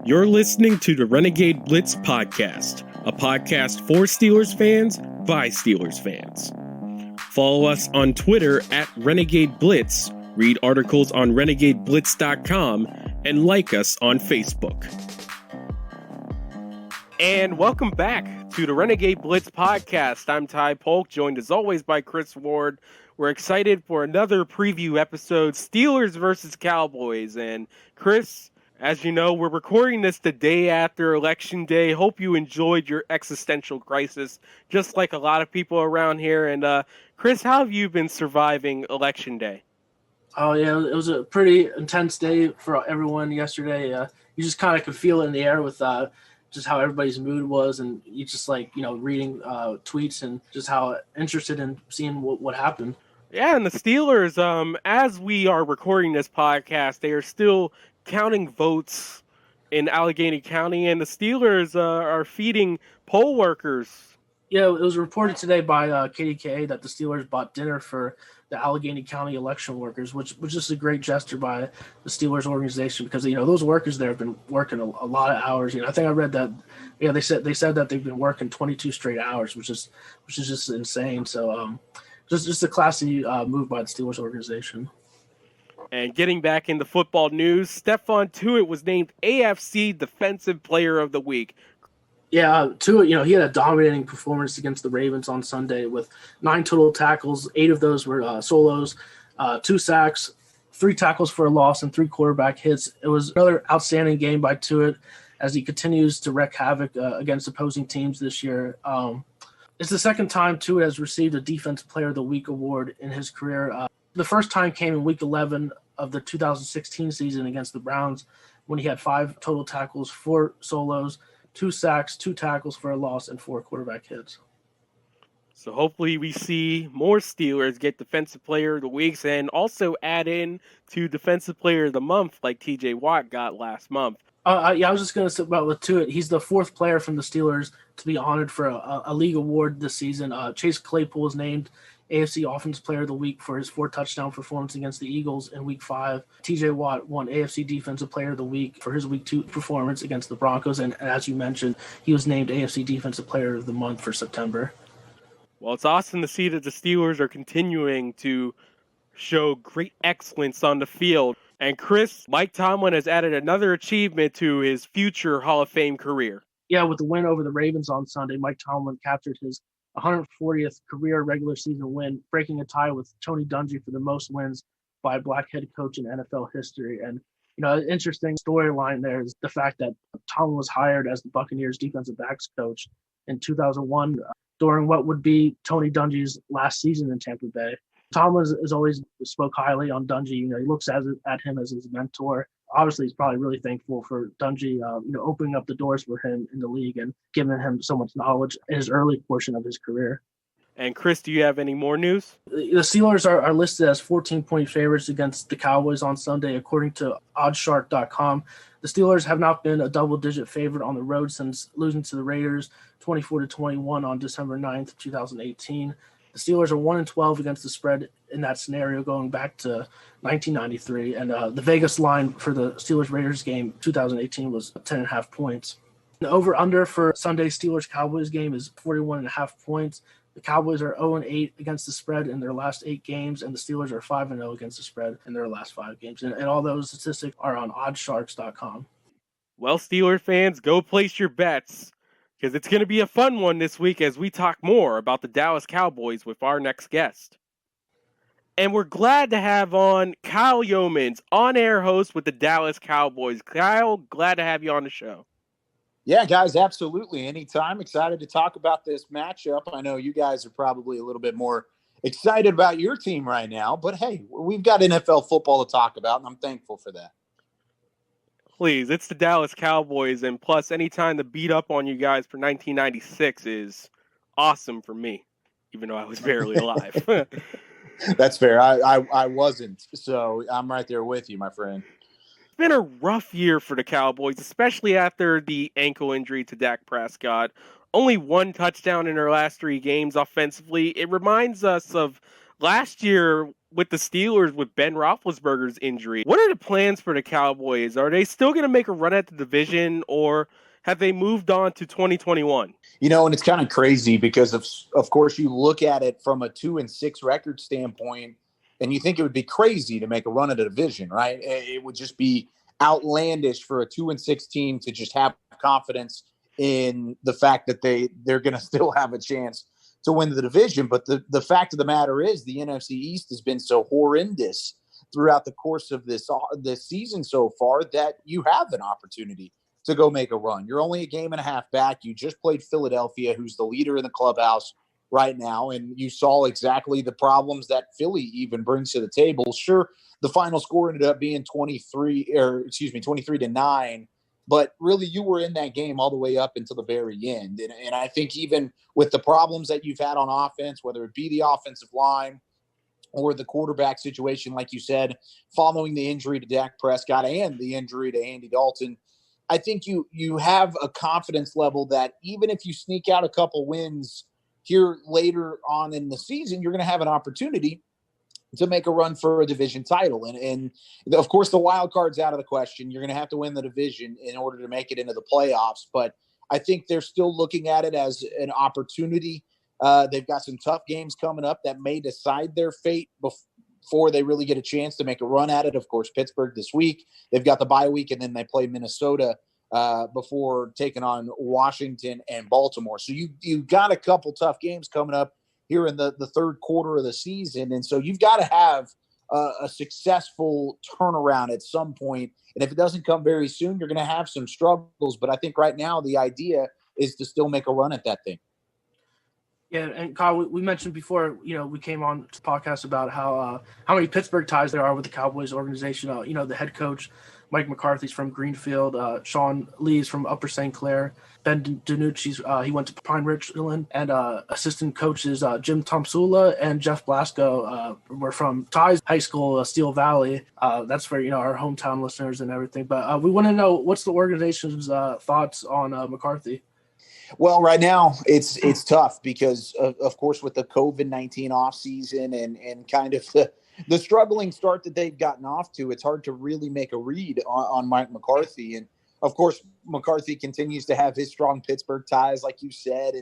You're listening to the Renegade Blitz podcast, a podcast for Steelers fans by Steelers fans. Follow us on Twitter at Renegade Blitz, read articles on renegadeblitz.com, and like us on Facebook. And welcome back to the Renegade Blitz podcast. I'm Ty Polk, joined as always by Chris Ward. We're excited for another preview episode, Steelers versus Cowboys. And Chris, as you know, we're recording this the day after Election Day. Hope you enjoyed your existential crisis, just like a lot of people around here. And Chris, how have you been surviving Election Day? Oh, yeah, it was a pretty intense day for everyone yesterday. You just kind of could feel it in the air with just how everybody's mood was, and you just reading tweets and just how interested in seeing what happened. Yeah, and the Steelers, as we are recording this podcast, they are still counting votes in Allegheny County, and the Steelers are feeding poll workers. Yeah, it was reported today by KDKA that the Steelers bought dinner for the Allegheny County election workers, which was just a great gesture by the Steelers organization because those workers there have been working a lot of hours. I think I read that. Yeah, they said that they've been working 22 straight hours, which is just insane. So just a classy move by the Steelers organization. And getting back into football news, Stephon Tuitt was named AFC Defensive Player of the Week. Yeah, Tuitt, he had a dominating performance against the Ravens on Sunday with 9 total tackles. 8 of those were solos, 2 sacks, 3 tackles for a loss, and 3 quarterback hits. It was another outstanding game by Tuitt as he continues to wreak havoc against opposing teams this year. It's the second time Tuitt has received a Defensive Player of the Week award in his career. The first time came in Week 11 of the 2016 season against the Browns when he had 5 total tackles, 4 solos, 2 sacks, 2 tackles for a loss, and 4 quarterback hits. So hopefully we see more Steelers get Defensive Player of the Weeks and also add in to Defensive Player of the Month like TJ Watt got last month. I was just going to say about with Tuitt. He's the 4th player from the Steelers to be honored for a league award this season. Chase Claypool was named AFC Offensive Player of the Week for his 4-touchdown performance against the Eagles in Week 5. TJ Watt won AFC Defensive Player of the Week for his Week 2 performance against the Broncos. And as you mentioned, he was named AFC Defensive Player of the Month for September. Well, it's awesome to see that the Steelers are continuing to show great excellence on the field. And Chris, Mike Tomlin has added another achievement to his future Hall of Fame career. Yeah, with the win over the Ravens on Sunday, Mike Tomlin captured his 140th career regular season win, breaking a tie with Tony Dungy for the most wins by a black head coach in NFL history. And, an interesting storyline there is the fact that Tomlin was hired as the Buccaneers defensive backs coach in 2001 during what would be Tony Dungy's last season in Tampa Bay. Tomlin has always spoke highly on Dungy. He looks at him as his mentor. Obviously, he's probably really thankful for Dungy, opening up the doors for him in the league and giving him so much knowledge in his early portion of his career. And Chris, do you have any more news? The Steelers are listed as 14-point favorites against the Cowboys on Sunday, according to oddshark.com. The Steelers have not been a double-digit favorite on the road since losing to the Raiders 24-21 on December 9th, 2018. The Steelers are 1-12 against the spread in that scenario going back to 1993. And the Vegas line for the Steelers-Raiders game 2018 was 10.5 points. The over-under for Sunday's Steelers-Cowboys game is 41.5 points. The Cowboys are 0-8 against the spread in their last 8 games, and the Steelers are 5-0 against the spread in their last 5 games. And all those statistics are on oddsharks.com. Well, Steelers fans, go place your bets, because it's going to be a fun one this week as we talk more about the Dallas Cowboys with our next guest. And we're glad to have on Kyle Youmans, on-air host with the Dallas Cowboys. Kyle, glad to have you on the show. Yeah, guys, absolutely. Anytime. Excited to talk about this matchup. I know you guys are probably a little bit more excited about your team right now, but hey, we've got NFL football to talk about, and I'm thankful for that. Please, it's the Dallas Cowboys, and plus, anytime to beat up on you guys for 1996 is awesome for me, even though I was barely alive. That's fair. I wasn't, so I'm right there with you, my friend. It's been a rough year for the Cowboys, especially after the ankle injury to Dak Prescott. Only 1 touchdown in their last 3 games offensively. It reminds us of last year with the Steelers with Ben Roethlisberger's injury. What are the plans for the Cowboys? Are they still going to make a run at the division, or have they moved on to 2021? And it's kind of crazy because of course you look at it from a 2-6 record standpoint, and you think it would be crazy to make a run at a division, right? It would just be outlandish for a 2-6 team to just have confidence in the fact that they're going to still have a chance to win the division. But the fact of the matter is the NFC East has been so horrendous throughout the course of this season so far that you have an opportunity to go make a run. You're only a game and a half back. You just played Philadelphia, who's the leader in the clubhouse right now, and you saw exactly the problems that Philly even brings to the table. Sure, the final score ended up being 23-9, but really you were in that game all the way up until the very end. And I think even with the problems that you've had on offense, whether it be the offensive line or the quarterback situation, like you said, following the injury to Dak Prescott and the injury to Andy Dalton, I think you have a confidence level that even if you sneak out a couple wins here later on in the season, you're going to have an opportunity to make a run for a division title. And of course, the wild card's out of the question. You're going to have to win the division in order to make it into the playoffs. But I think they're still looking at it as an opportunity. They've got some tough games coming up that may decide their fate before they really get a chance to make a run at it. Of course, Pittsburgh this week. They've got the bye week, and then they play Minnesota before taking on Washington and Baltimore. So you got a couple tough games coming up here in the third quarter of the season. And so you've got to have a successful turnaround at some point. And if it doesn't come very soon, you're going to have some struggles. But I think right now the idea is to still make a run at that thing. Yeah, and Kyle, we mentioned before, we came on to the podcast about how many Pittsburgh ties there are with the Cowboys organization. The head coach, Mike McCarthy's from Greenfield, Sean Lee's from Upper St. Clair, Ben DiNucci's, he went to Pine Ridgeland, and assistant coaches Jim Tomsula and Jeff Blasco were from Ties High School, Steel Valley. That's for, our hometown listeners and everything. But we want to know, what's the organization's thoughts on McCarthy? Well, right now it's tough because of course with the COVID-19 offseason and kind of the struggling start that they've gotten off to, it's hard to really make a read on Mike McCarthy. And of course, McCarthy continues to have his strong Pittsburgh ties, like you said,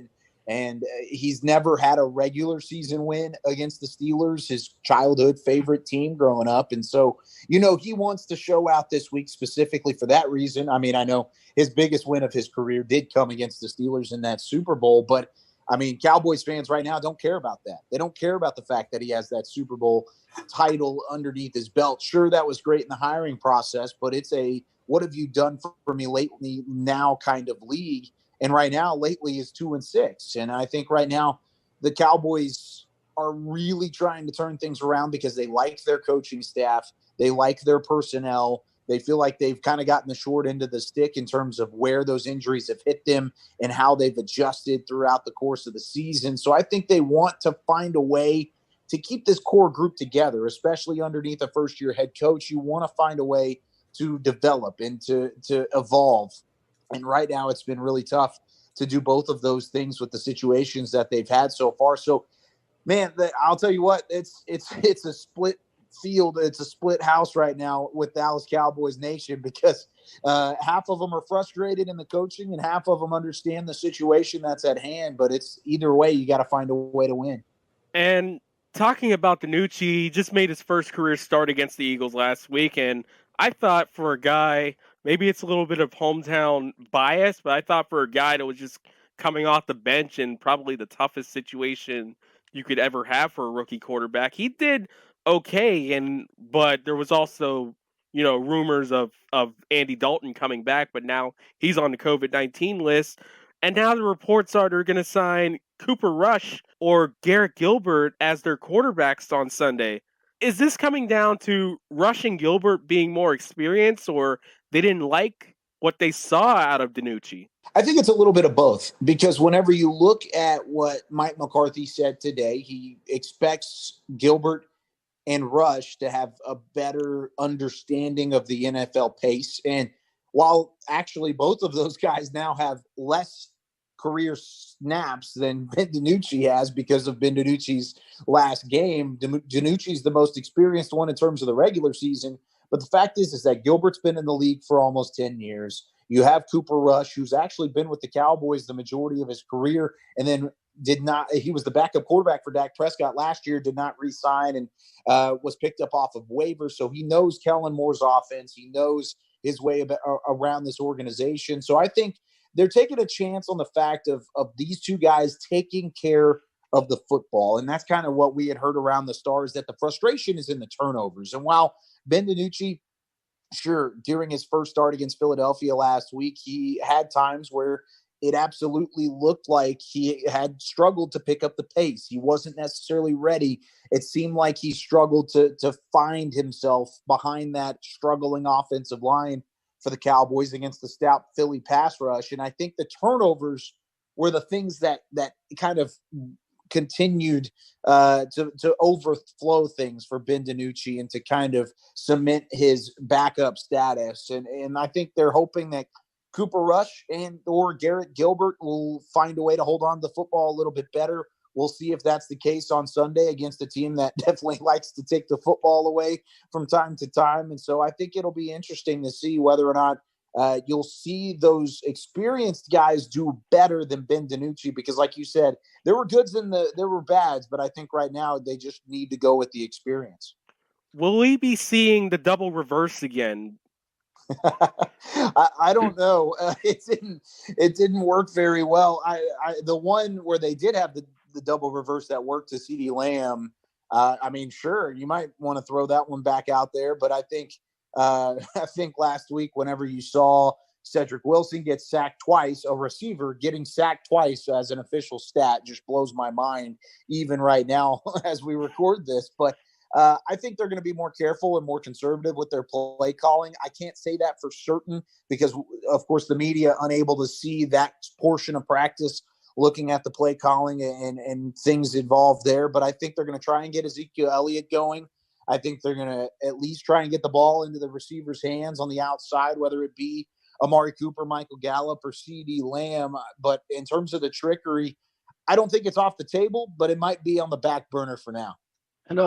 and he's never had a regular season win against the Steelers, his childhood favorite team growing up. And so, he wants to show out this week specifically for that reason. I mean, I know his biggest win of his career did come against the Steelers in that Super Bowl, but I mean, Cowboys fans right now don't care about that. They don't care about the fact that he has that Super Bowl title underneath his belt. Sure, that was great in the hiring process, but it's a what have you done for me lately now kind of league. And right now, lately is 2-6. And I think right now the Cowboys are really trying to turn things around because they like their coaching staff. They like their personnel. They feel like they've kind of gotten the short end of the stick in terms of where those injuries have hit them and how they've adjusted throughout the course of the season. So I think they want to find a way to keep this core group together, especially underneath a first-year head coach. You want to find a way to develop and to evolve. And right now it's been really tough to do both of those things with the situations that they've had so far. So, man, I'll tell you what, it's a split field. It's a split house right now with Dallas Cowboys Nation because half of them are frustrated in the coaching and half of them understand the situation that's at hand. But it's either way, you got to find a way to win. And talking about DiNucci, he just made his first career start against the Eagles last week. And I thought for a guy, maybe it's a little bit of hometown bias, but I thought for a guy that was just coming off the bench in probably the toughest situation you could ever have for a rookie quarterback, he did okay. But there was also, rumors of Andy Dalton coming back, but now he's on the COVID-19 list. And now the reports are they're going to sign Cooper Rush or Garrett Gilbert as their quarterbacks on Sunday. Is this coming down to Rush and Gilbert being more experienced, or they didn't like what they saw out of DiNucci? I think it's a little bit of both, because whenever you look at what Mike McCarthy said today, he expects Gilbert and Rush to have a better understanding of the NFL pace. And while actually both of those guys now have less career snaps than Ben DiNucci has because of Ben DiNucci's last game. DiNucci's the most experienced one in terms of the regular season. But the fact is that Gilbert's been in the league for almost 10 years. You have Cooper Rush, who's actually been with the Cowboys the majority of his career, and then he was the backup quarterback for Dak Prescott last year, did not re-sign, and was picked up off of waivers. So he knows Kellen Moore's offense. He knows his way around this organization. So I think they're taking a chance on the fact of these two guys taking care of the football. And that's kind of what we had heard around the Stars, that the frustration is in the turnovers. And while Ben DiNucci, sure, during his first start against Philadelphia last week, he had times where it absolutely looked like he had struggled to pick up the pace. He wasn't necessarily ready. It seemed like he struggled to find himself behind that struggling offensive line for the Cowboys against the stout Philly pass rush. And I think the turnovers were the things that kind of continued to overflow things for Ben DiNucci and to kind of cement his backup status. And I think they're hoping that Cooper Rush or Garrett Gilbert will find a way to hold on to the football a little bit better. We'll see if that's the case on Sunday against a team that definitely likes to take the football away from time to time. And so I think it'll be interesting to see whether or not you'll see those experienced guys do better than Ben DiNucci, because like you said, there were goods and there were bads, but I think right now they just need to go with the experience. Will we be seeing the double reverse again? I don't know. It didn't work very well. The one where they did have the double reverse that worked to CeeDee Lamb. I mean, sure, you might want to throw that one back out there, but I think last week, whenever you saw Cedric Wilson get sacked twice, a receiver getting sacked twice as an official stat just blows my mind, even right now as we record this. But I think they're going to be more careful and more conservative with their play calling. I can't say that for certain because, of course, the media unable to see that portion of practice, looking at the play calling and things involved there. But I think they're going to try and get Ezekiel Elliott going. I think they're going to at least try and get the ball into the receiver's hands on the outside, whether it be Amari Cooper, Michael Gallup, or CeeDee Lamb. But in terms of the trickery, I don't think it's off the table, but it might be on the back burner for now. And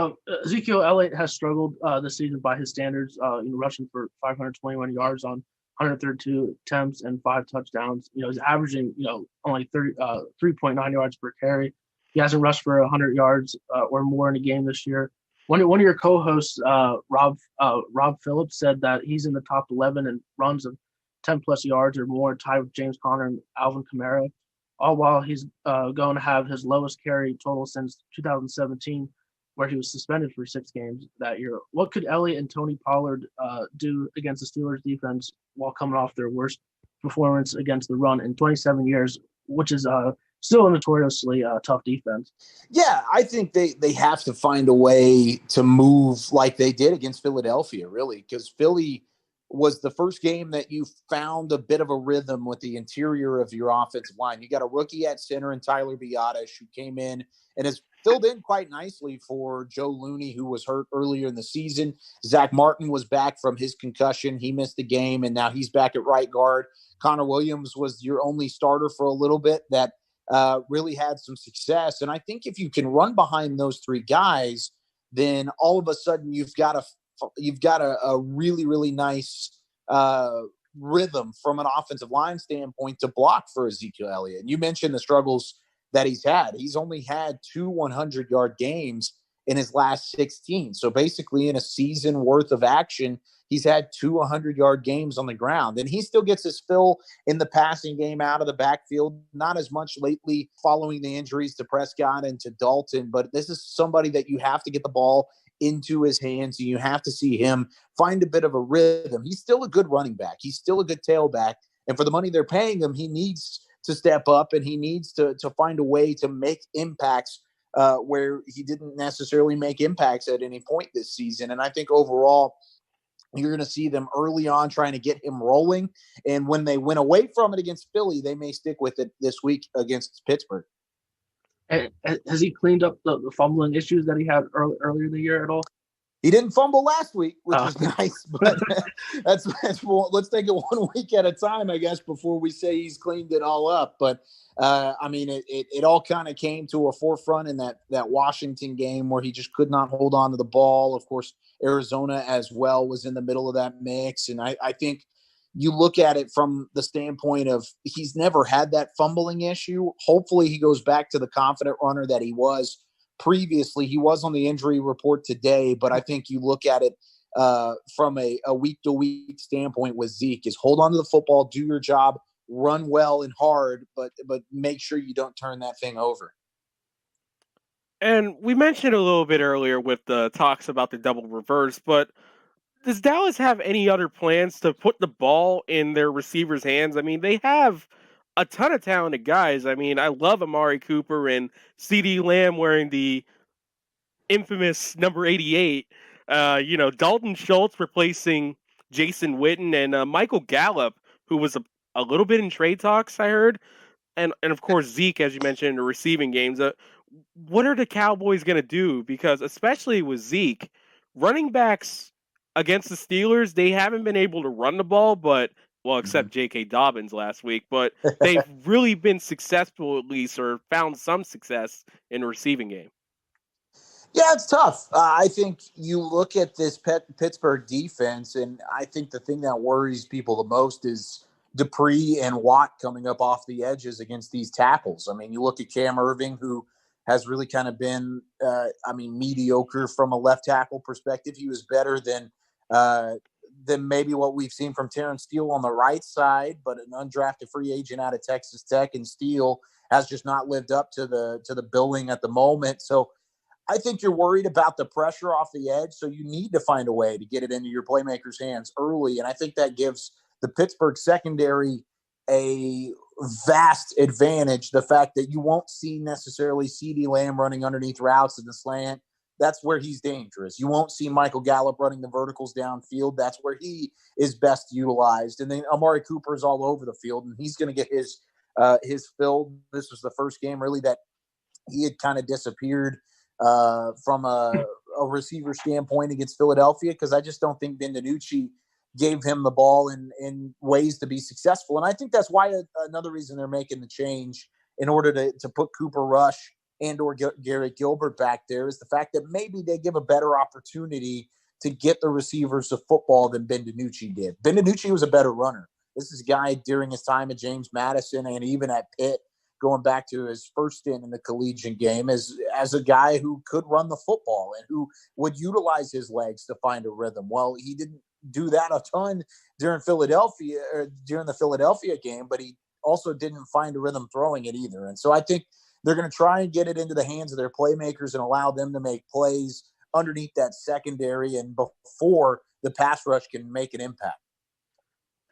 Ezekiel Elliott has struggled this season by his standards, rushing for 521 yards on 132 attempts and 5 touchdowns. He's averaging, only 3.9 yards per carry. He hasn't rushed for 100 yards or more in a game this year. One of your co-hosts, Rob Phillips, said that he's in the top 11 in runs of 10-plus yards or more, tied with James Conner and Alvin Kamara, all while he's going to have his lowest carry total since 2017, where he was suspended for 6 games that year. What could Elliott and Tony Pollard do against the Steelers defense while coming off their worst performance against the run in 27 years, which is still a notoriously tough defense? Yeah, I think they have to find a way to move like they did against Philadelphia, really, because Philly was the first game that you found a bit of a rhythm with the interior of your offensive line. You got a rookie at center in Tyler Biadasz, who came in and has filled in quite nicely for Joe Looney, who was hurt earlier in the season. Zach Martin was back from his concussion. He missed the game, and now he's back at right guard. Connor Williams was your only starter for a little bit that really had some success. And I think if you can run behind those 3 guys, then all of a sudden you've got a really, really nice rhythm from an offensive line standpoint to block for Ezekiel Elliott. And you mentioned the struggles that he's had. He's only had 2 100-yard games in his last 16. So basically in a season worth of action, he's had 2 100-yard games on the ground. And he still gets his fill in the passing game out of the backfield. Not as much lately following the injuries to Prescott and to Dalton, but this is somebody that you have to get the ball into his hands, and you have to see him find a bit of a rhythm. He's still a good running back. He's still a good tailback. And for the money they're paying him, he needs to step up, and he needs to find a way to make impacts where he didn't necessarily make impacts at any point this season. And I think overall, you're going to see them early on trying to get him rolling. And when they went away from it against Philly, they may stick with it this week against Pittsburgh. And has he cleaned up the fumbling issues that he had earlier in the year at all? He didn't fumble last week, which is nice, but that's let's take it 1 week at a time, I guess, before we say he's cleaned it all up. But I mean, it all kind of came to a forefront in that Washington game where he just could not hold on to the ball. Of course, Arizona as well was in the middle of that mix. And I think you look at it from the standpoint of he's never had that fumbling issue. Hopefully he goes back to the confident runner that he was previously. He was on the injury report today, but I think you look at it from a week-to-week standpoint with Zeke is hold on to the football, do your job, run well and hard, but make sure you don't turn that thing over. And we mentioned a little bit earlier with the talks about the double reverse, but does Dallas have any other plans to put the ball in their receivers' hands? I mean, they have a ton of talented guys. I mean, I love Amari Cooper and CeeDee Lamb wearing the infamous number 88. Dalton Schultz replacing Jason Witten and Michael Gallup, who was a little bit in trade talks, I heard. And of course, Zeke, as you mentioned, in the receiving games. What are the Cowboys going to do? Because especially with Zeke, running backs against the Steelers, they haven't been able to run the ball, except J.K. Dobbins last week, but they've really been successful at least, or found some success in the receiving game. Yeah, it's tough. I think you look at this Pittsburgh defense, and I think the thing that worries people the most is Dupree and Watt coming up off the edges against these tackles. I mean, you look at Cam Irving, who has really kind of been, mediocre from a left tackle perspective. He was better than maybe what we've seen from Terrence Steele on the right side, but an undrafted free agent out of Texas Tech, and Steele has just not lived up to the billing at the moment. So I think you're worried about the pressure off the edge, so you need to find a way to get it into your playmakers' hands early, and I think that gives the Pittsburgh secondary a vast advantage, the fact that you won't see necessarily CeeDee Lamb running underneath routes in the slant. That's where he's dangerous. You won't see Michael Gallup running the verticals downfield. That's where he is best utilized. And then Amari Cooper is all over the field, and he's going to get his fill. This was the first game really that he had kind of disappeared from a receiver standpoint against Philadelphia, because I just don't think Ben DiNucci gave him the ball in ways to be successful. And I think that's why another reason they're making the change in order to put Cooper Rush and or Garrett Gilbert back there is the fact that maybe they give a better opportunity to get the receivers of football than Ben DiNucci did. Ben DiNucci was a better runner. This is a guy during his time at James Madison and even at Pitt, going back to his first stint in the collegiate game, as a guy who could run the football and who would utilize his legs to find a rhythm. Well, he didn't do that a ton during the Philadelphia game, but he also didn't find a rhythm throwing it either. And so I think they're going to try and get it into the hands of their playmakers and allow them to make plays underneath that secondary and before the pass rush can make an impact.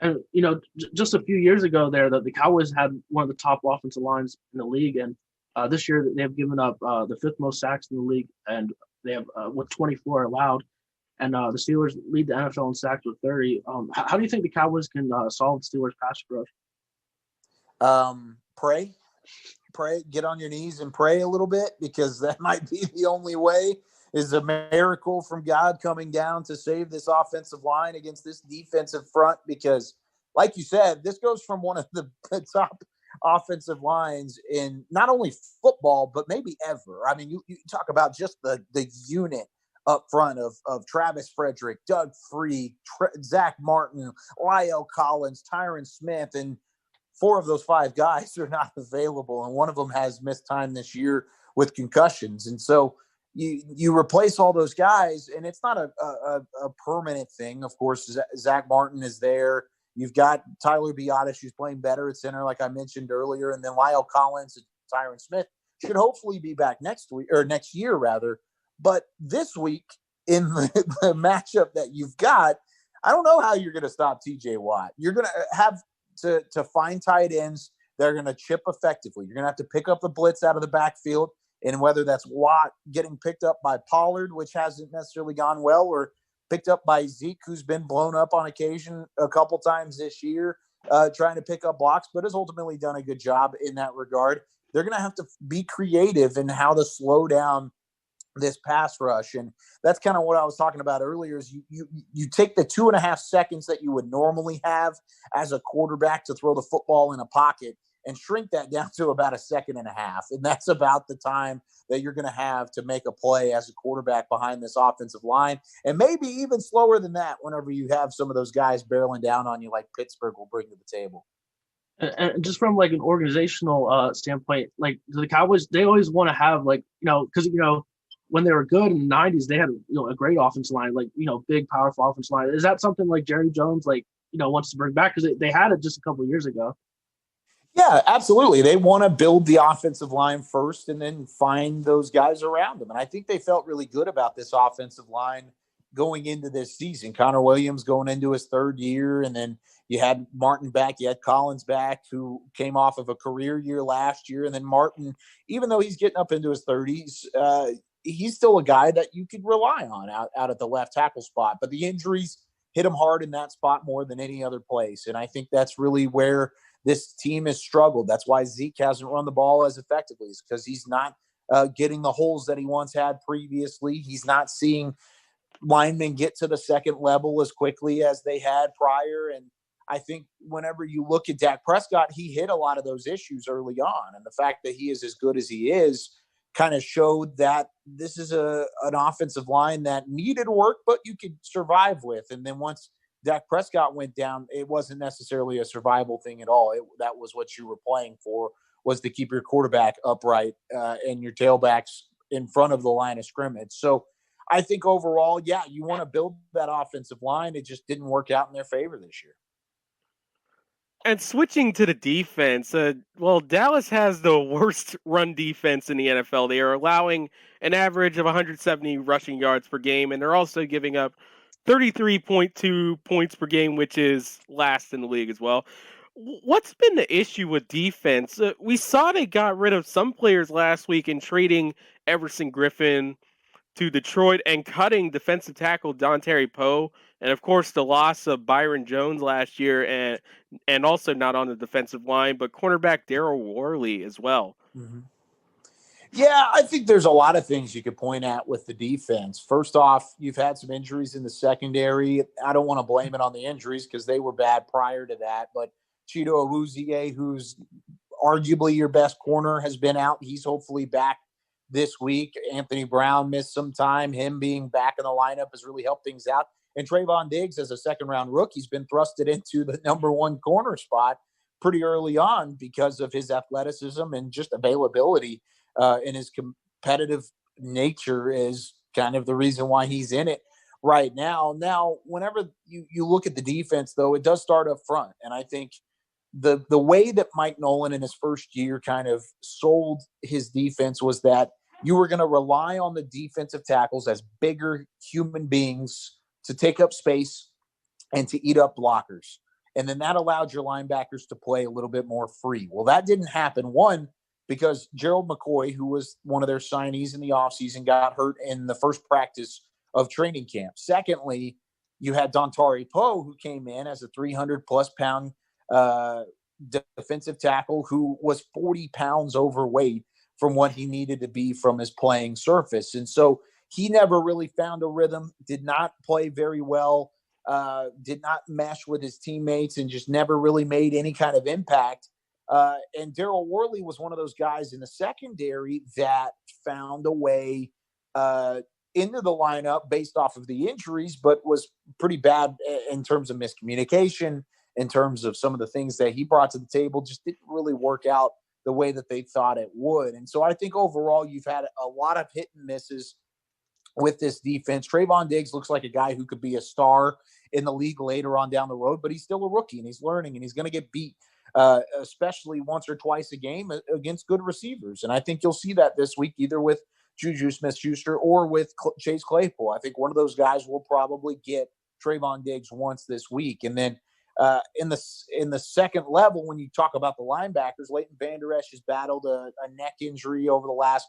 And, just a few years ago there, the Cowboys had one of the top offensive lines in the league. And this year they have given up the fifth most sacks in the league, and they have with 24 allowed. And the Steelers lead the NFL in sacks with 30. How do you think the Cowboys can solve the Steelers' pass rush? Pray, get on your knees and pray a little bit, because that might be the only way, is a miracle from God coming down to save this offensive line against this defensive front. Because like you said, this goes from one of the top offensive lines in not only football, but maybe ever. I mean, you talk about just the unit up front of Travis Frederick, Doug Free, Zach Martin, Lyle Collins, Tyron Smith, and 4 of those 5 guys are not available, and one of them has missed time this year with concussions. And so you replace all those guys, and it's not a permanent thing. Of course, Zach Martin is there. You've got Tyler Biadasz, who's playing better at center, like I mentioned earlier, and then Lyle Collins and Tyron Smith should hopefully be back next year rather. But this week, in the matchup that you've got, I don't know how you're going to stop TJ Watt. You're going to have to find tight ends that are going to chip effectively. You're going to have to pick up the blitz out of the backfield, and whether that's Watt getting picked up by Pollard, which hasn't necessarily gone well, or picked up by Zeke, who's been blown up on occasion a couple times this year, trying to pick up blocks, but has ultimately done a good job in that regard. They're going to have to be creative in how to slow down this pass rush. And that's kind of what I was talking about earlier is you take the 2.5 seconds that you would normally have as a quarterback to throw the football in a pocket and shrink that down to about 1.5 seconds. And that's about the time that you're going to have to make a play as a quarterback behind this offensive line. And maybe even slower than that whenever you have some of those guys barreling down on you like Pittsburgh will bring to the table. And just from like an organizational standpoint, like the Cowboys, they always want to have like, because, when they were good in the 90s, they had, a great offensive line, like, big, powerful offensive line. Is that something like Jerry Jones, like, wants to bring back? Because they had it just a couple of years ago. Yeah, absolutely. They want to build the offensive line first and then find those guys around them. And I think they felt really good about this offensive line going into this season. Connor Williams going into his third year, and then you had Martin back, you had Collins back, who came off of a career year last year. And then Martin, even though he's getting up into his 30s, he's still a guy that you could rely on out at the left tackle spot. But the injuries hit him hard in that spot more than any other place. And I think that's really where this team has struggled. That's why Zeke hasn't run the ball as effectively, is because he's not getting the holes that he once had previously. He's not seeing linemen get to the second level as quickly as they had prior. And I think whenever you look at Dak Prescott, he hit a lot of those issues early on. And the fact that he is as good as he is kind of showed that this is an offensive line that needed work, but you could survive with. And then once Dak Prescott went down, it wasn't necessarily a survival thing at all. That was what you were playing for, was to keep your quarterback upright and your tailbacks in front of the line of scrimmage. So I think overall, yeah, you want to build that offensive line. It just didn't work out in their favor this year. And switching to the defense, Dallas has the worst run defense in the NFL. They are allowing an average of 170 rushing yards per game, and they're also giving up 33.2 points per game, which is last in the league as well. What's been the issue with defense? We saw they got rid of some players last week in trading Everson Griffin to Detroit and cutting defensive tackle Dontari Poe, and of course the loss of Byron Jones last year, and also not on the defensive line, but cornerback Daryl Worley as well. Mm-hmm. Yeah, I think there's a lot of things you could point at with the defense. First off, you've had some injuries in the secondary. I don't want to blame it on the injuries because they were bad prior to that, but Chido Awuzie, who's arguably your best corner, has been out. He's hopefully back this week. Anthony Brown missed some time. Him being back in the lineup has really helped things out. And Trayvon Diggs, as a second-round rookie, has been thrusted into the number one corner spot pretty early on because of his athleticism and just availability. And his competitive nature is kind of the reason why he's in it right now. Now, whenever you look at the defense, though, it does start up front. And I think the way that Mike Nolan in his first year kind of sold his defense was that you were going to rely on the defensive tackles as bigger human beings to take up space and to eat up blockers. And then that allowed your linebackers to play a little bit more free. Well, that didn't happen. One, because Gerald McCoy, who was one of their signees in the offseason, got hurt in the first practice of training camp. Secondly, you had Dontari Poe, who came in as a 300-plus pound defensive tackle who was 40 pounds overweight from what he needed to be from his playing surface. And so he never really found a rhythm, did not play very well, did not mesh with his teammates, and just never really made any kind of impact. And Daryl Worley was one of those guys in the secondary that found a way into the lineup based off of the injuries, but was pretty bad in terms of miscommunication, in terms of some of the things that he brought to the table, just didn't really work out the way that they thought it would. And so I think overall you've had a lot of hit and misses with this defense. Trayvon Diggs looks like a guy who could be a star in the league later on down the road, but he's still a rookie and he's learning and he's going to get beat, especially once or twice a game against good receivers. And I think you'll see that this week, either with Juju Smith-Schuster or with Chase Claypool. I think one of those guys will probably get Trayvon Diggs once this week. And then in the second level, when you talk about the linebackers, Leighton Vander Esch has battled a neck injury over the last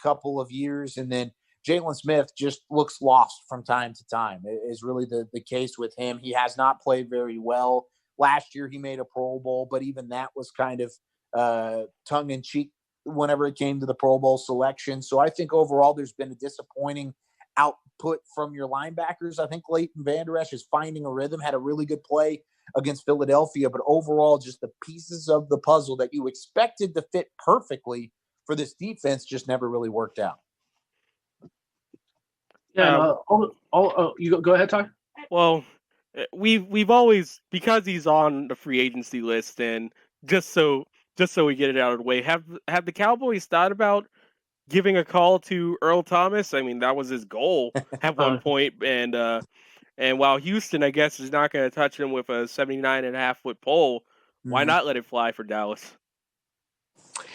couple of years. And then Jalen Smith just looks lost from time to time. It is really the case with him. He has not played very well. Last year he made a Pro Bowl, but even that was kind of tongue-in-cheek whenever it came to the Pro Bowl selection. So I think overall there's been a disappointing output from your linebackers. I think Leighton Vander Esch is finding a rhythm, had a really good play against Philadelphia, but overall just the pieces of the puzzle that you expected to fit perfectly for this defense just never really worked out. Yeah, you go ahead, Ty. Well, we've always, because he's on the free agency list, and just so we get it out of the way, have the Cowboys thought about giving a call to Earl Thomas? I mean, that was his goal at one point, and while Houston, I guess, is not going to touch him with a 79.5-foot pole, why not let it fly for Dallas?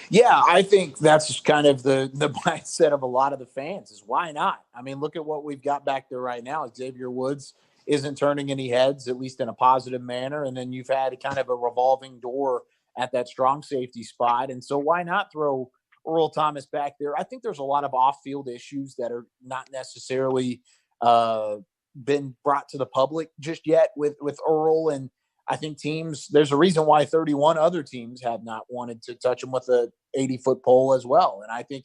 Yeah, I think that's kind of the mindset of a lot of the fans is why not? I mean, look at what we've got back there right now. Xavier Woods isn't turning any heads, at least in a positive manner. And then you've had kind of a revolving door at that strong safety spot. And so why not throw Earl Thomas back there? I think there's a lot of off-field issues that are not necessarily been brought to the public just yet with Earl. And I think there's a reason why 31 other teams have not wanted to touch him with a 80-foot pole as well. And I think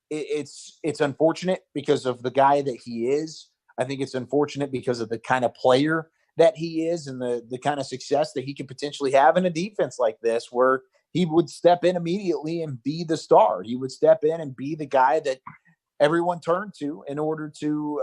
it's unfortunate because of the guy that he is. I think it's unfortunate because of the kind of player that he is and the kind of success that he could potentially have in a defense like this, where he would step in immediately and be the star. He would step in and be the guy that everyone turned to in order to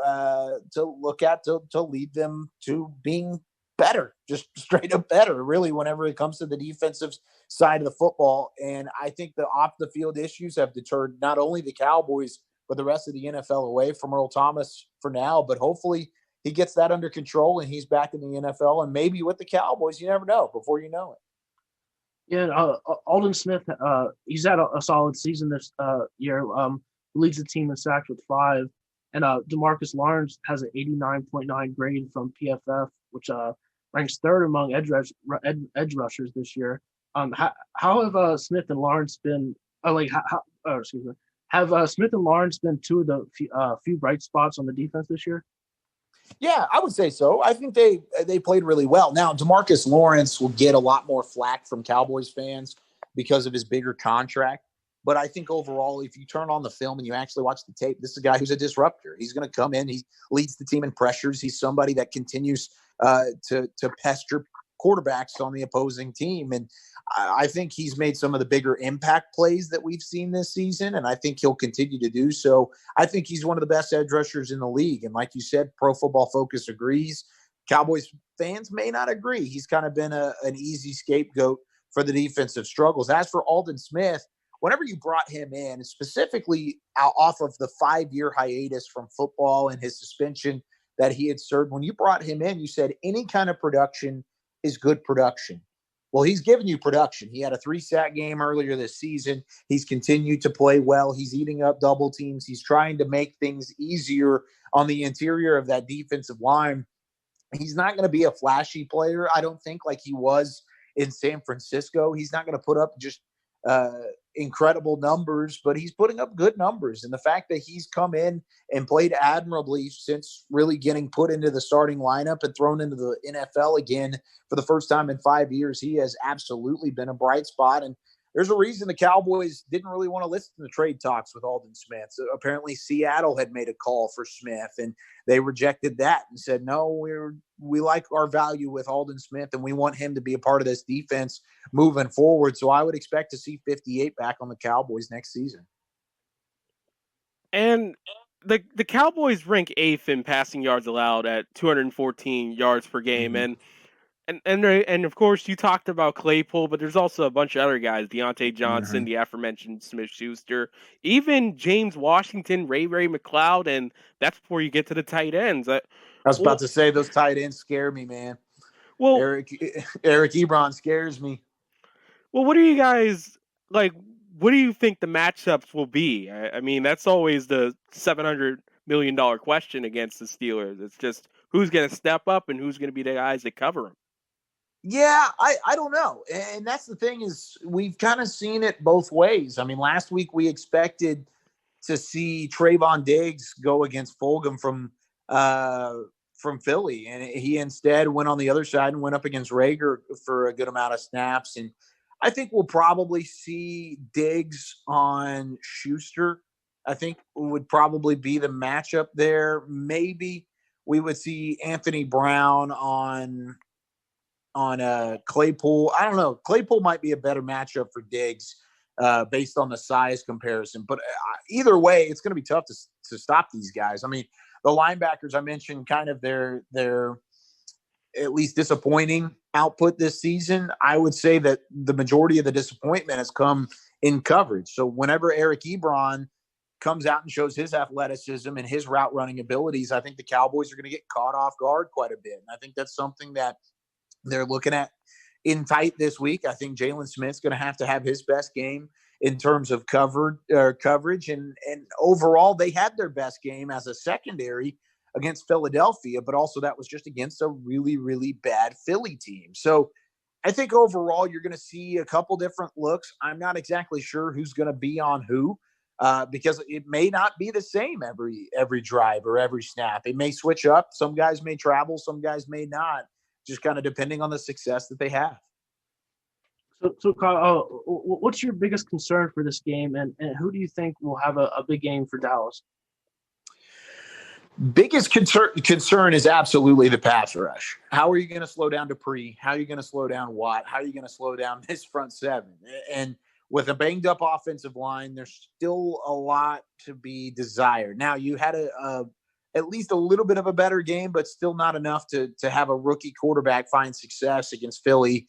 look at, to lead them to being better, just straight up better, really, whenever it comes to the defensive side of the football. And I think the off the field issues have deterred not only the Cowboys, but the rest of the NFL away from Earl Thomas for now. But hopefully he gets that under control and he's back in the NFL and maybe with the Cowboys. You never know before you know it. Yeah, Aldon Smith, he's had a solid season this year. Leads the team in sacks with 5. And DeMarcus Lawrence has an 89.9 grade from PFF, which ranks 3rd among edge rushers this year. How have Smith and Lawrence been? Have Smith and Lawrence been two of the few bright spots on the defense this year? Yeah, I would say so. I think they played really well. Now, DeMarcus Lawrence will get a lot more flack from Cowboys fans because of his bigger contract. But I think overall, if you turn on the film and you actually watch the tape, this is a guy who's a disruptor. He's going to come in. He leads the team in pressures. He's somebody that continues to pester quarterbacks on the opposing team. And I think he's made some of the bigger impact plays that we've seen this season, and I think he'll continue to do so. I think he's one of the best edge rushers in the league. And like you said, Pro Football Focus agrees. Cowboys fans may not agree. He's kind of been an easy scapegoat for the defensive struggles. As for Aldon Smith, whenever you brought him in, specifically off of the 5-year hiatus from football and his suspension that he had served, when you brought him in, you said any kind of production is good production. Well, he's given you production. He had a 3-sack game earlier this season. He's continued to play well. He's eating up double teams. He's trying to make things easier on the interior of that defensive line. He's not going to be a flashy player, I don't think, like he was in San Francisco. He's not going to put up just incredible numbers, but he's putting up good numbers. And the fact that he's come in and played admirably since really getting put into the starting lineup and thrown into the NFL again for the first time in 5 years, he has absolutely been a bright spot. And there's a reason the Cowboys didn't really want to listen to the trade talks with Aldon Smith. So apparently Seattle had made a call for Smith and they rejected that and said, no, we like our value with Aldon Smith and we want him to be a part of this defense moving forward. So I would expect to see 58 back on the Cowboys next season. And the Cowboys rank 8th in passing yards allowed at 214 yards per game. Mm-hmm. And of course, you talked about Claypool, but there's also a bunch of other guys, Deontay Johnson, the aforementioned Smith-Schuster, even James Washington, Ray McLeod, and that's before you get to the tight ends. I was about to say those tight ends scare me, man. Well, Eric Ebron scares me. Well, what do you guys like? What do you think the matchups will be? I mean, that's always the $700 million question against the Steelers. It's just who's going to step up and who's going to be the guys that cover them. Yeah, I don't know. And that's the thing is we've kind of seen it both ways. I mean, last week we expected to see Trayvon Diggs go against Fulgham from Philly. And he instead went on the other side and went up against Rager for a good amount of snaps. And I think we'll probably see Diggs on Schuster. I think would probably be the matchup there. Maybe we would see Anthony Brown on Claypool. I don't know. Claypool might be a better matchup for Diggs based on the size comparison. But either way, it's going to be tough to stop these guys. I mean, the linebackers I mentioned, kind of their at least disappointing output this season. I would say that the majority of the disappointment has come in coverage. So whenever Eric Ebron comes out and shows his athleticism and his route running abilities, I think the Cowboys are going to get caught off guard quite a bit. And I think that's something that they're looking at in tight this week. I think Jalen Smith's going to have his best game in terms of coverage. And overall, they had their best game as a secondary against Philadelphia, but also that was just against a really, really bad Philly team. So I think overall you're going to see a couple different looks. I'm not exactly sure who's going to be on who because it may not be the same every drive or every snap. It may switch up. Some guys may travel, some guys may not, just kind of depending on the success that they have. So Kyle, what's your biggest concern for this game, and who do you think will have a big game for Dallas? Biggest concern is absolutely the pass rush. How are you going to slow down Dupree? How are you going to slow down Watt? How are you going to slow down this front seven? And with a banged up offensive line, there's still a lot to be desired. Now, you had at least a little bit of a better game, but still not enough to have a rookie quarterback find success against Philly.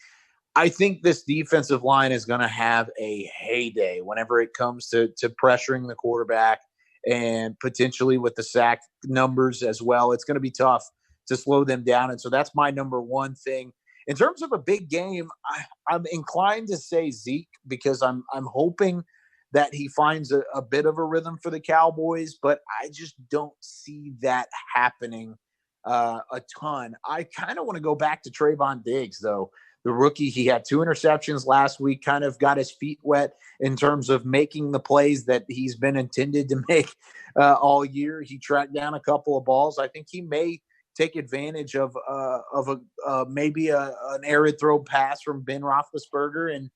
I think this defensive line is going to have a heyday whenever it comes to pressuring the quarterback and potentially with the sack numbers as well. It's going to be tough to slow them down. And so that's my number one thing. In terms of a big game, I'm inclined to say Zeke because I'm hoping that he finds a bit of a rhythm for the Cowboys, but I just don't see that happening a ton. I kind of want to go back to Trayvon Diggs, though. The rookie, he had 2 interceptions last week, kind of got his feet wet in terms of making the plays that he's been intended to make all year. He tracked down a couple of balls. I think he may take advantage of maybe an arid throw pass from Ben Roethlisberger, and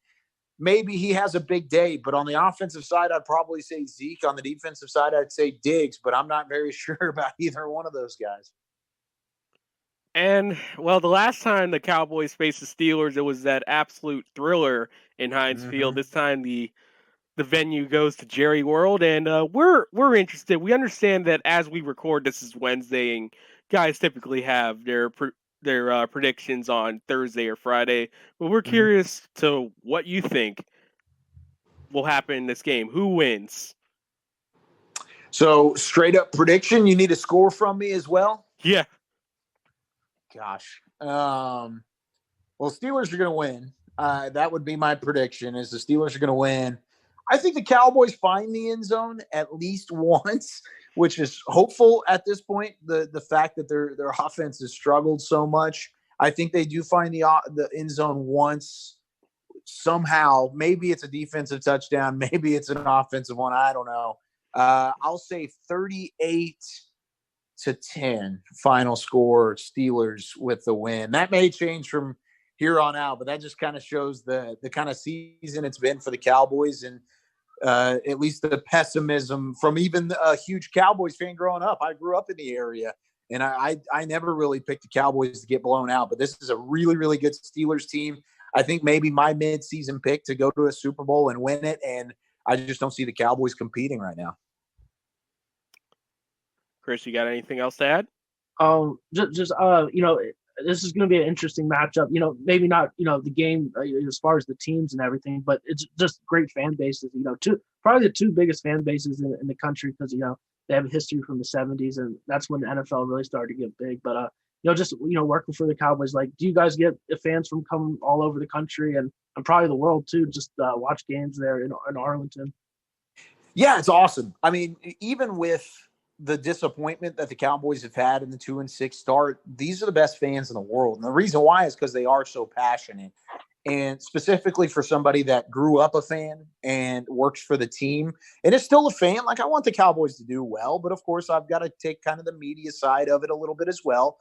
maybe he has a big day. But on the offensive side, I'd probably say Zeke. On the defensive side, I'd say Diggs, but I'm not very sure about either one of those guys. And, well, the last time the Cowboys faced the Steelers, it was that absolute thriller in Heinz Field. This time the venue goes to Jerry World, and we're interested. We understand that as we record, this is Wednesday, and guys typically have their predictions on Thursday or Friday. But we're curious to what you think will happen in this game. Who wins? So, straight up prediction, you need a score from me as well? Yeah. Gosh. Well, Steelers are going to win. That would be my prediction, is the Steelers are going to win. I think the Cowboys find the end zone at least once, which is hopeful at this point. The fact that their offense has struggled so much, I think they do find the end zone once somehow. Maybe it's a defensive touchdown. Maybe it's an offensive one. I don't know. I'll say 38-10 final score, Steelers with the win. That may change from here on out, but that just kind of shows the kind of season it's been for the Cowboys, and at least the pessimism from even a huge Cowboys fan growing up. I grew up in the area, and I never really picked the Cowboys to get blown out, but this is a really, really good Steelers team. I think maybe my mid-season pick to go to a Super Bowl and win it, and I just don't see the Cowboys competing right now. Chris, you got anything else to add? This is going to be an interesting matchup. Maybe not, the game as far as the teams and everything, but it's just great fan bases. Probably the 2 biggest fan bases in the country because they have a history from the 70s, and that's when the NFL really started to get big. But working for the Cowboys, do you guys get fans from coming all over the country and probably the world too? Just watch games there in Arlington. Yeah, it's awesome. I mean, even with the disappointment that the Cowboys have had in the 2-6 start, these are the best fans in the world. And the reason why is because they are so passionate. And specifically for somebody that grew up a fan and works for the team and is still a fan, I want the Cowboys to do well, but of course I've got to take kind of the media side of it a little bit as well.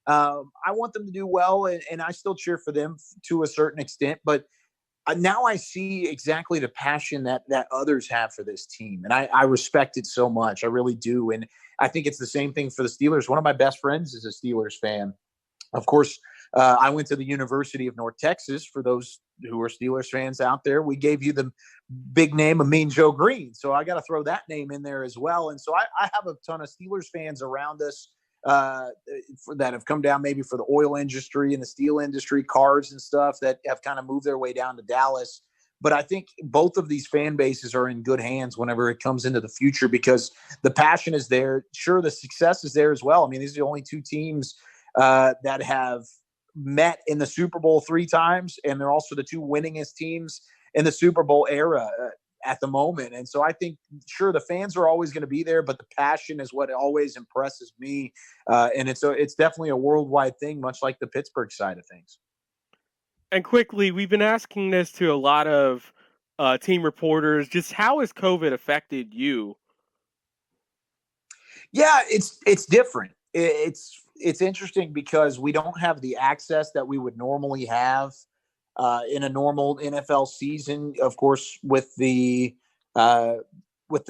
I want them to do well, and I still cheer for them to a certain extent, but now I see exactly the passion that others have for this team. And I respect it so much. I really do. And I think it's the same thing for the Steelers. One of my best friends is a Steelers fan. Of course, I went to the University of North Texas. For those who are Steelers fans out there, we gave you the big name of Mean Joe Green. So I got to throw that name in there as well. And so I have a ton of Steelers fans around us that have come down maybe for the oil industry and the steel industry, cars and stuff, that have kind of moved their way down to Dallas. But I think both of these fan bases are in good hands whenever it comes into the future, because the passion is there. Sure, the success is there as well. I mean, these are the only two teams that have met in the Super Bowl 3 times, and they're also the two winningest teams in the Super Bowl era at the moment. And so I think, sure, the fans are always going to be there, but the passion is what always impresses me. And it's definitely a worldwide thing, much like the Pittsburgh side of things. And quickly, we've been asking this to a lot of team reporters. Just how has COVID affected you? Yeah, it's different. It's interesting because we don't have the access that we would normally have in a normal NFL season. Of course, with the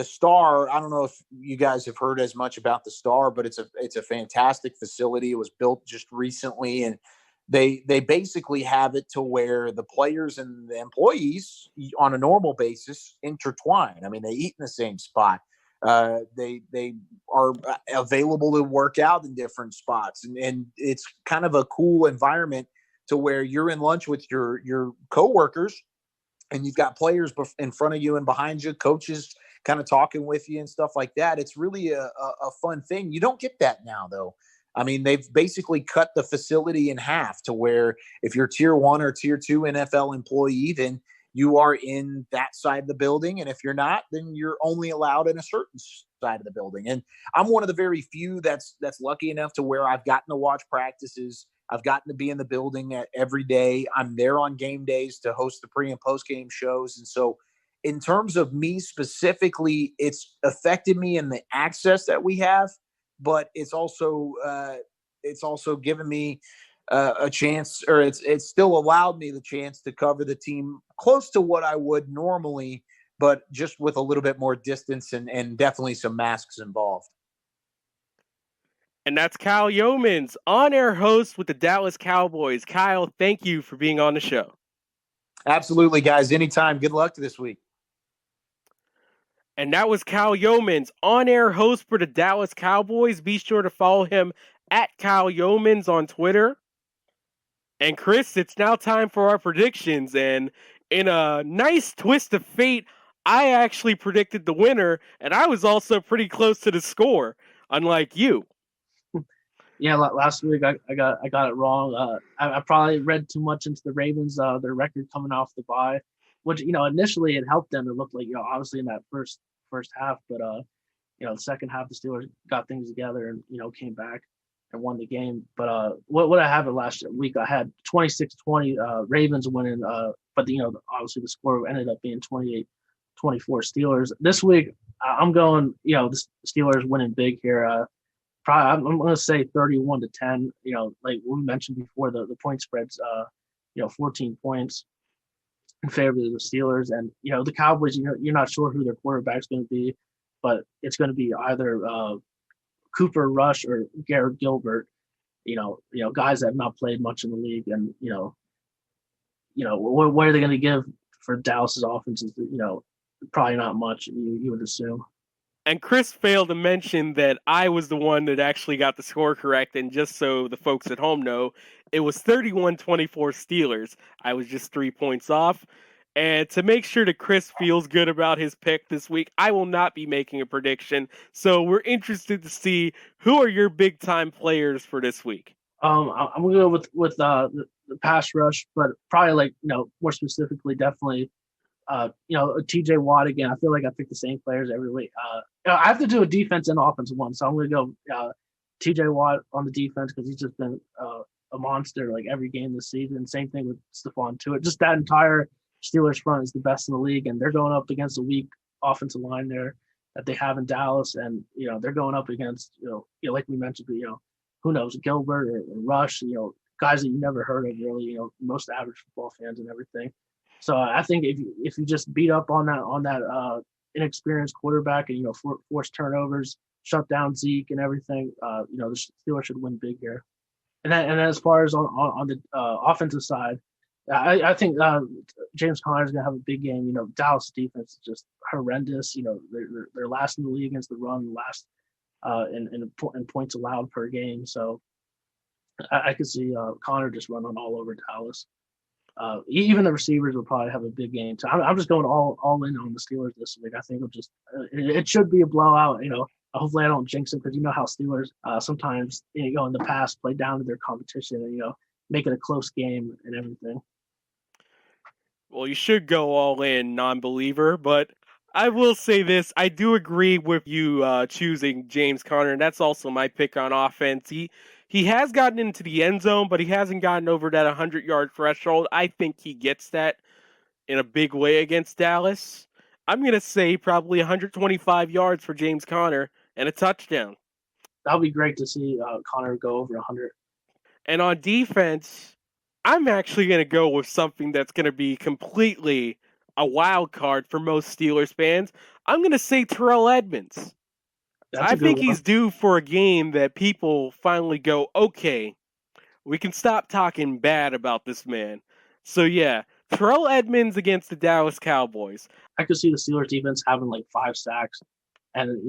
Star, I don't know if you guys have heard as much about the Star, but it's a fantastic facility. It was built just recently, and they basically have it to where the players and the employees on a normal basis intertwine. I mean, they eat in the same spot. They are available to work out in different spots, and it's kind of a cool environment to where you're in lunch with your coworkers, and you've got players in front of you and behind you, coaches kind of talking with you and stuff like that. It's really a fun thing. You don't get that now, though. I mean, they've basically cut the facility in half to where if you're tier 1 or tier 2 NFL employee, then you are in that side of the building. And if you're not, then you're only allowed in a certain side of the building. And I'm one of the very few that's lucky enough to where I've gotten to watch practices. I've gotten to be in the building every day. I'm there on game days to host the pre and post game shows. And so in terms of me specifically, it's affected me in the access that we have, but it's also given me a chance, or it's still allowed me the chance to cover the team close to what I would normally, but just with a little bit more distance and definitely some masks involved. And that's Kyle Youmans, on-air host with the Dallas Cowboys. Kyle, thank you for being on the show. Absolutely, guys. Anytime. Good luck this week. And that was Kyle Youmans, on-air host for the Dallas Cowboys. Be sure to follow him at Kyle Youmans on Twitter. And Chris, it's now time for our predictions. And in a nice twist of fate, I actually predicted the winner, and I was also pretty close to the score, unlike you. Yeah, last week I got it wrong. I probably read too much into the Ravens, their record coming off the bye, which initially it helped them. It looked like obviously in that first half, but the second half the Steelers got things together and came back and won the game. But what I have it last week, I had 26-20 Ravens winning, but obviously the score ended up being 28-24 Steelers. This week I'm going the Steelers winning big here. Probably, I'm going to say 31-10. Like we mentioned before, the point spread's 14 points in favor of the Steelers, and the Cowboys. You're not sure who their quarterback's going to be, but it's going to be either Cooper Rush or Garrett Gilbert. Guys that have not played much in the league, and what are they going to give for Dallas's offenses? Probably not much. You would assume. And Chris failed to mention that I was the one that actually got the score correct. And just so the folks at home know, it was 31-24 Steelers. I was just 3 points off. And to make sure that Chris feels good about his pick this week, I will not be making a prediction. So we're interested to see who are your big time players for this week. I'm going to go with the pass rush, but probably more specifically, definitely TJ Watt again. I feel like I pick the same players every week. I have to do a defense and offensive one, so I'm going to go TJ Watt on the defense because he's just been a monster like every game this season. Same thing with Stephon Tuitt. Just that entire Steelers front is the best in the league, and they're going up against a weak offensive line there that they have in Dallas, and they're going up against like we mentioned, who knows, Gilbert or Rush, guys that you never heard of really, most average football fans and everything. So I think if you just beat up on that inexperienced quarterback and force turnovers, shut down Zeke and everything, the Steelers should win big here. And as far as on the offensive side, I think James Conner is going to have a big game. Dallas defense is just horrendous. They're last in the league against the run, last in points allowed per game. So I could see Conner just running all over Dallas. Even the receivers will probably have a big game. So I'm just going all in on the Steelers this week. I think it should be a blowout. Hopefully I don't jinx it, because how Steelers sometimes in the past play down to their competition and make it a close game and everything. Well, you should go all in, non-believer, but I will say this. I do agree with you choosing James Conner, and that's also my pick on offense. He has gotten into the end zone, but he hasn't gotten over that 100-yard threshold. I think he gets that in a big way against Dallas. I'm going to say probably 125 yards for James Conner and a touchdown. That would be great to see Conner go over 100. And on defense, I'm actually going to go with something that's going to be completely a wild card for most Steelers fans. I'm going to say Terrell Edmunds. I think he's due for a game that people finally go, okay, we can stop talking bad about this man. So, yeah, Terrell Edmunds against the Dallas Cowboys. I could see the Steelers defense having like 5 sacks and,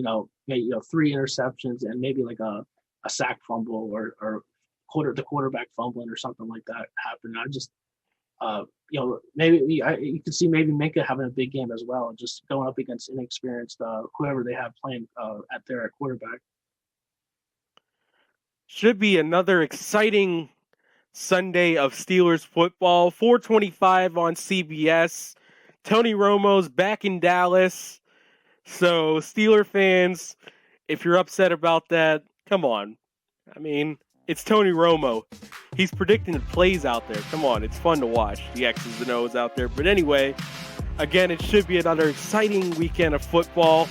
maybe 3 interceptions and maybe like a sack fumble or the quarterback fumbling or something like that happen. I just, maybe you could see maybe Minka having a big game as well, and just going up against inexperienced whoever they have playing at quarterback. Should be another exciting Sunday of Steelers football. 4:25 on CBS. Tony Romo's back in Dallas. So Steeler fans, if you're upset about that, come on. I mean, it's Tony Romo. He's predicting the plays out there. Come on, it's fun to watch the X's and O's out there. But anyway, again, it should be another exciting weekend of football.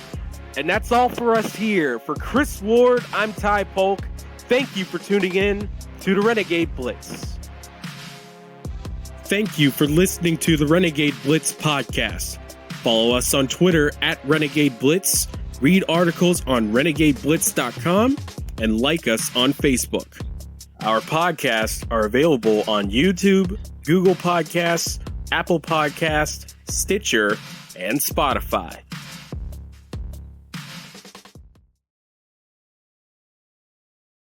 And that's all for us here. For Chris Ward, I'm Ty Polk. Thank you for tuning in to the Renegade Blitz. Thank you for listening to the Renegade Blitz podcast. Follow us on Twitter at Renegade Blitz, read articles on renegadeblitz.com, and like us on Facebook. Our podcasts are available on YouTube, Google Podcasts, Apple Podcasts, Stitcher, and Spotify.